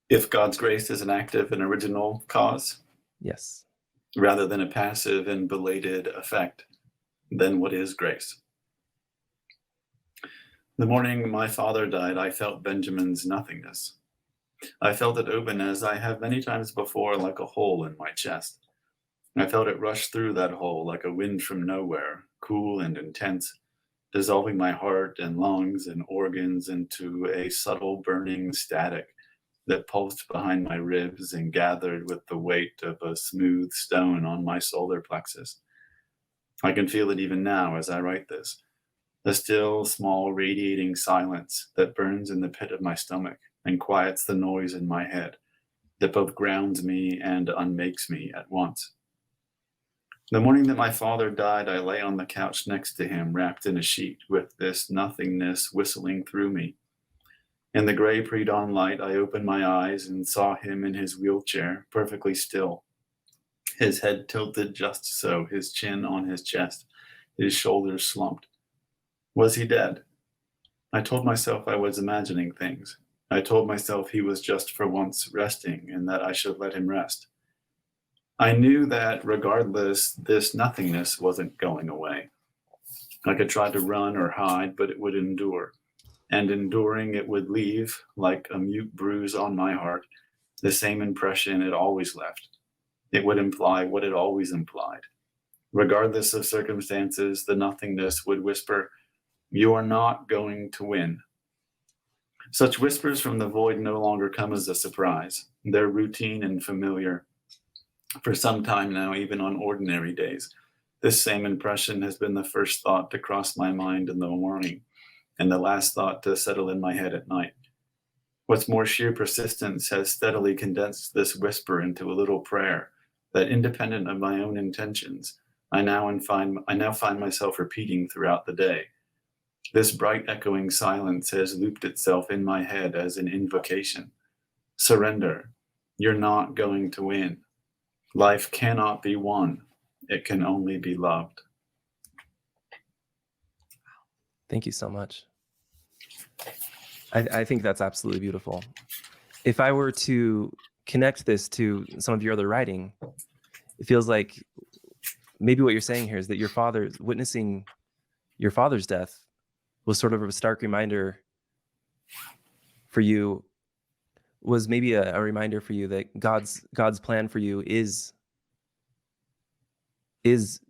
Speaker 3: If God's grace is an active and original cause,
Speaker 2: Yes.
Speaker 3: rather than a passive and belated effect, then what is grace? The morning my father died, I felt Benjamin's nothingness. I felt it open, as I have many times before, like a hole in my chest. I felt it rush through that hole like a wind from nowhere, cool and intense, dissolving my heart and lungs and organs into a subtle burning static that pulsed behind my ribs and gathered with the weight of a smooth stone on my solar plexus. I can feel it even now as I write this. A still, small, radiating silence that burns in the pit of my stomach and quiets the noise in my head, that both grounds me and unmakes me at once. The morning that my father died, I lay on the couch next to him, wrapped in a sheet, with this nothingness whistling through me. In the gray pre-dawn light, I opened my eyes and saw him in his wheelchair, perfectly still, his head tilted just so, his chin on his chest, his shoulders slumped. Was he dead? I told myself I was imagining things. I told myself he was just for once resting and that I should let him rest. I knew that regardless, this nothingness wasn't going away. I could try to run or hide, but it would endure. And enduring, it would leave, like a mute bruise on my heart, the same impression it always left. It would imply what it always implied. Regardless of circumstances, the nothingness would whisper, "You are not going to win." Such whispers from the void no longer come as a surprise. They're routine and familiar. For some time now, even on ordinary days, this same impression has been the first thought to cross my mind in the morning, and the last thought to settle in my head at night. What's more, sheer persistence has steadily condensed this whisper into a little prayer that, independent of my own intentions, I now find myself repeating throughout the day. This bright echoing silence has looped itself in my head as an invocation. Surrender. You're not going to win. Life cannot be won. It can only be loved.
Speaker 2: Thank you so much. I think that's absolutely beautiful. If I were to connect this to some of your other writing, it feels like maybe what you're saying here is that witnessing your father's death was sort of a stark reminder for you, was maybe a reminder for you that God's plan for you is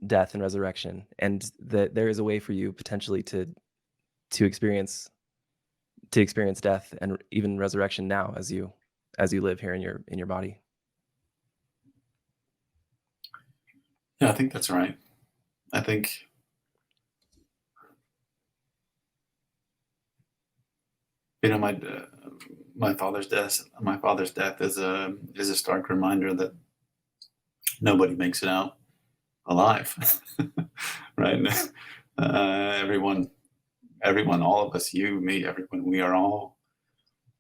Speaker 2: death and resurrection, and that there is a way for you potentially to experience death and even resurrection now as you live here in your body.
Speaker 3: Yeah, I think that's right. I think my father's death is a stark reminder that nobody makes it out alive, right? Everyone, all of us, you, me, everyone, we are all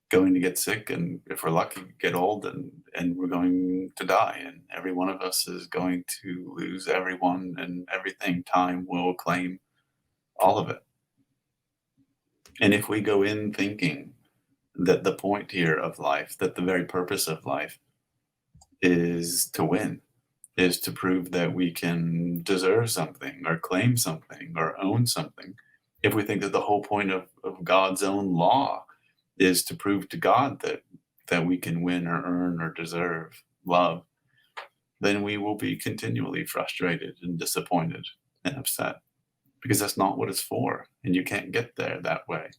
Speaker 3: going to get sick, and if we're lucky, get old, and we're going to die, and every one of us is going to lose everyone and everything. Time will claim all of it. And if we go in thinking that the point here of life, that the very purpose of life is to win, is to prove that we can deserve something or claim something or own something, if we think that the whole point of God's own law is to prove to God that that we can win or earn or deserve love, then we will be continually frustrated and disappointed and upset, because that's not what it's for. And you can't get there that way.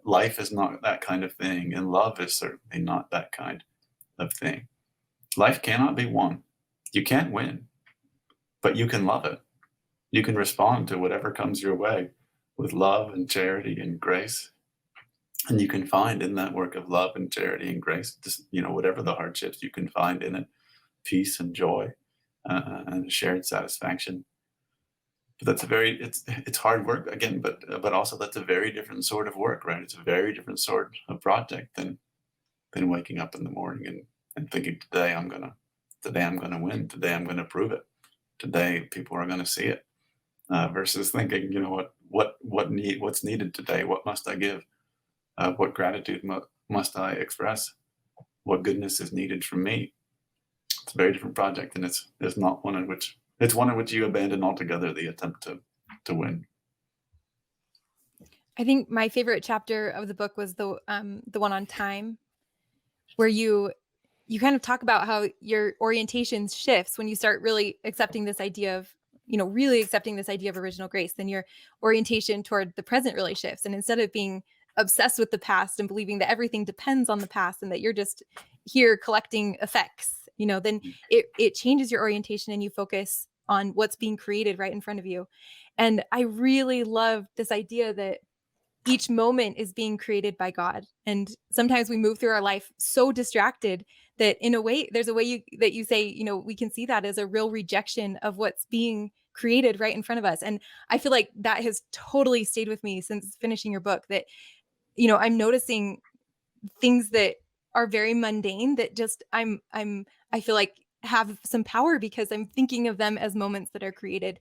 Speaker 3: Life is not that kind of thing, and love is certainly not that kind of thing. Life cannot be won. You can't win, but you can love it. You can respond to whatever comes your way with love and charity and grace. And you can find in that work of love and charity and grace, just, whatever the hardships, you can find in it peace and joy and shared satisfaction. But that's it's hard work again, but also that's a very different sort of work, right? It's a very different sort of project than waking up in the morning and thinking, today I'm gonna win, today I'm gonna prove it, today people are gonna see it, versus thinking, what's needed today, what must I give, what gratitude must I express, what goodness is needed from me. It's a very different project, and it's not one in which you abandon altogether the attempt to win.
Speaker 1: I think my favorite chapter of the book was the one on time, where you kind of talk about how your orientation shifts when you start really accepting this idea of, original grace. Then your orientation toward the present really shifts, and instead of being obsessed with the past and believing that everything depends on the past and that you're just here collecting effects, then it changes your orientation and you focus on what's being created right in front of you. And I really love this idea that each moment is being created by God. And sometimes we move through our life so distracted that in a way, there's a way that you say, we can see that as a real rejection of what's being created right in front of us. And I feel like that has totally stayed with me since finishing your book, that, I'm noticing things that are very mundane that just I feel like have some power because I'm thinking of them as moments that are created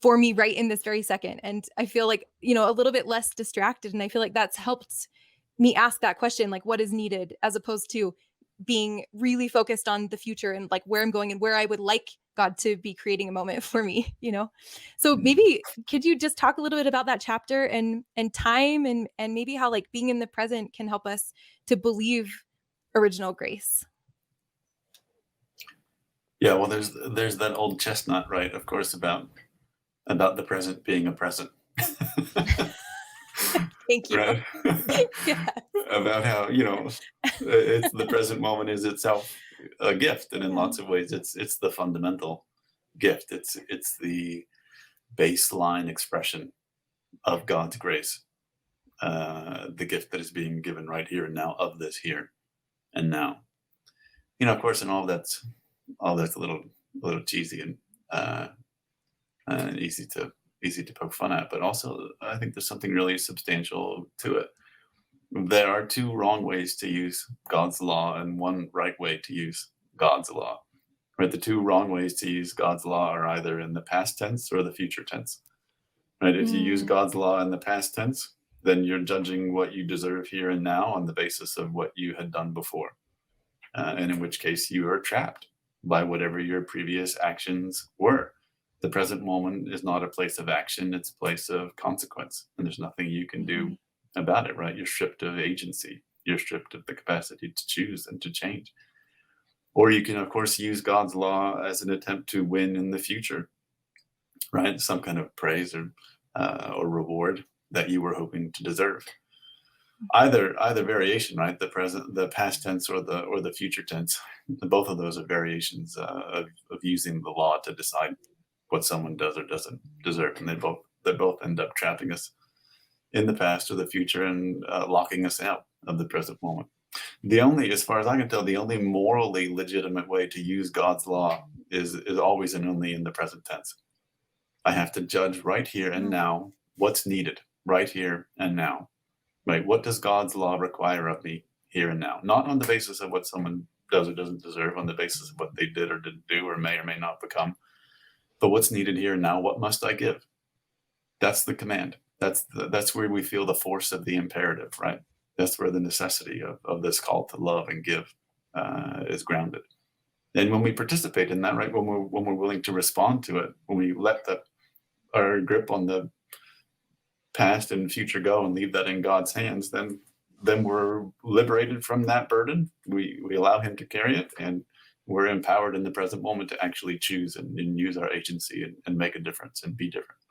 Speaker 1: for me right in this very second. And I feel like, a little bit less distracted. And I feel like that's helped me ask that question, like, what is needed, as opposed to being really focused on the future and like where I'm going and where I would like God to be creating a moment for me, So maybe could you just talk a little bit about that chapter and time and maybe how like being in the present can help us to believe original grace?
Speaker 3: Yeah, well, there's that old chestnut, right? Of course, about the present being a present.
Speaker 1: Thank you.
Speaker 3: Right?
Speaker 1: Yeah.
Speaker 3: About how, it's the present moment is itself a gift, and in lots of ways it's the fundamental gift. It's the baseline expression of God's grace, the gift that is being given right here and now, of this here and now. Of course, and all that's a little cheesy and easy to poke fun at, but also I think there's something really substantial to it. There are two wrong ways to use God's law and one right way to use God's law. Right? The two wrong ways to use God's law are either in the past tense or the future tense. Right? If you use God's law in the past tense, then you're judging what you deserve here and now on the basis of what you had done before. And in which case you are trapped by whatever your previous actions were. The present moment is not a place of action, it's a place of consequence. And there's nothing you can do about it, right? You're stripped of agency. You're stripped of the capacity to choose and to change. Or you can, of course, use God's law as an attempt to win in the future, right? Some kind of praise or reward that you were hoping to deserve. Either variation, right? The past tense or the future tense. Both of those are variations of using the law to decide what someone does or doesn't deserve, and they both end up trapping us in the past or the future and locking us out of the present moment. As far as I can tell, the only morally legitimate way to use God's law is always and only in the present tense. I have to judge right here and now what's needed right here and now. Right? What does God's law require of me here and now? Not on the basis of what someone does or doesn't deserve, on the basis of what they did or didn't do or may not become, but what's needed here and now. What must I give? That's the command. That's where we feel the force of the imperative, right? That's where the necessity of this call to love and give is grounded. And when we participate in that, right, when we're willing to respond to it, when we let our grip on the past and future go and leave that in God's hands, then then we're liberated from that burden. We allow him to carry it, and we're empowered in the present moment to actually choose and use our agency and make a difference and be different.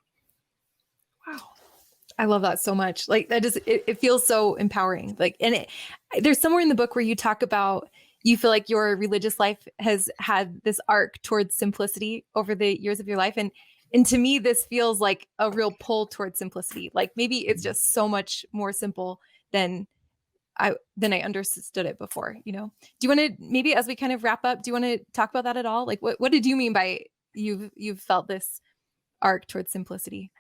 Speaker 1: Wow. I love that so much. Like that just, it feels so empowering. Like, and there's somewhere in the book where you talk about, you feel like your religious life has had this arc towards simplicity over the years of your life. And to me, this feels like a real pull towards simplicity. Like maybe it's just so much more simple than I understood it before, you know? Do you want to, maybe as we kind of wrap up, do you want to talk about that at all? Like what did you mean by you've felt this arc towards simplicity?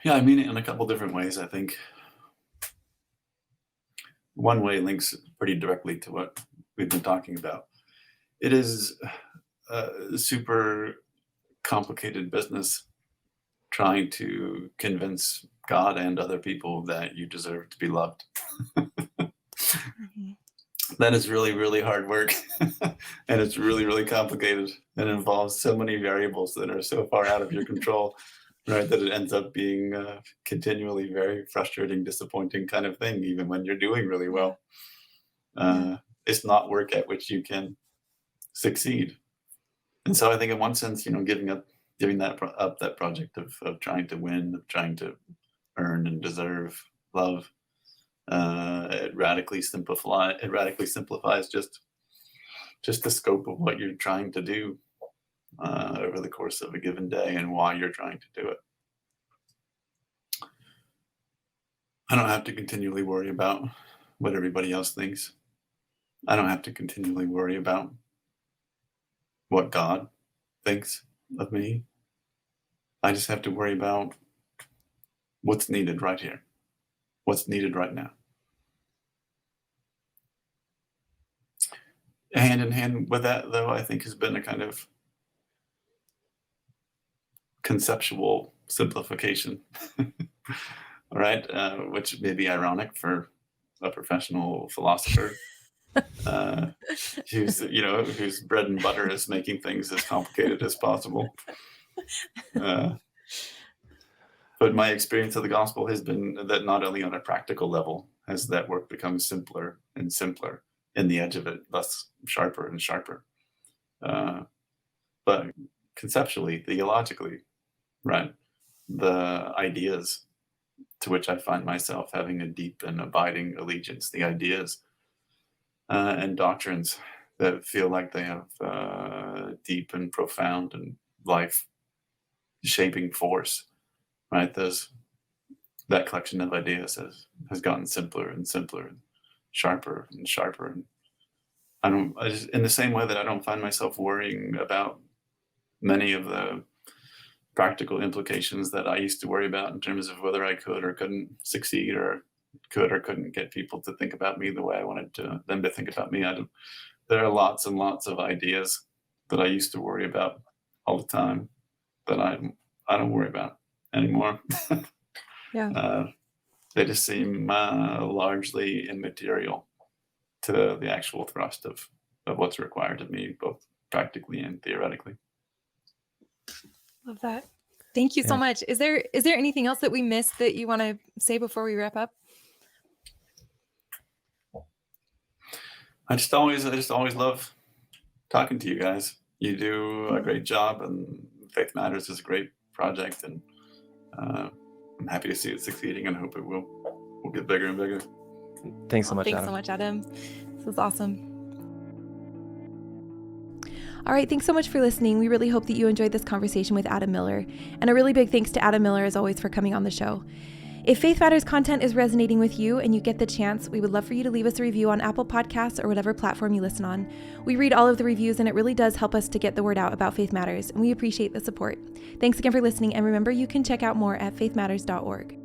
Speaker 3: Yeah, I mean it in a couple different ways. I think one way links pretty directly to what we've been talking about. It is a super complicated business trying to convince God and other people that you deserve to be loved. That is really, really hard work. And it's really, really complicated and involves so many variables that are so far out of your control, right, that it ends up being continually very frustrating, disappointing kind of thing, even when you're doing really well. It's not work at which you can succeed. And so I think in one sense, giving that project of trying to win, of trying to earn and deserve love, it radically simplifies just the scope of what you're trying to do over the course of a given day and why you're trying to do it. I don't have to continually worry about what everybody else thinks. I don't have to continually worry about what God thinks of me. I just have to worry about what's needed right here, what's needed right now. Hand in hand with that, though, I think has been a kind of conceptual simplification, right? Which may be ironic for a professional philosopher whose bread and butter is making things as complicated as possible. But my experience of the gospel has been that not only on a practical level has that work become simpler and simpler, in the edge of it thus sharper and sharper, but conceptually, theologically, right, the ideas to which I find myself having a deep and abiding allegiance, the ideas and doctrines that feel like they have deep and profound and life-shaping force, right? That collection of ideas has gotten simpler and simpler, and sharper and sharper. And in the same way that I don't find myself worrying about many of the practical implications that I used to worry about in terms of whether I could or couldn't succeed, or could or couldn't get people to think about me the way I wanted them to think about me. There are lots and lots of ideas that I used to worry about all the time that I don't worry about anymore.
Speaker 1: Yeah.
Speaker 3: They just seem largely immaterial to the actual thrust of what's required of me, both practically and theoretically.
Speaker 1: Love that. Thank you so much. Is there anything else that we missed that you want to say before we wrap up?
Speaker 3: I just always love talking to you guys. You do a great job, and Faith Matters is a great project, and I'm happy to see it succeeding, and hope it will get bigger and bigger.
Speaker 2: Thanks so much,
Speaker 1: Thanks
Speaker 2: Adam.
Speaker 1: so much, Adam. This was awesome. All right, thanks so much for listening. We really hope that you enjoyed this conversation with Adam Miller. And a really big thanks to Adam Miller, as always, for coming on the show. If Faith Matters content is resonating with you and you get the chance, we would love for you to leave us a review on Apple Podcasts or whatever platform you listen on. We read all of the reviews, and it really does help us to get the word out about Faith Matters, and we appreciate the support. Thanks again for listening, and remember, you can check out more at faithmatters.org.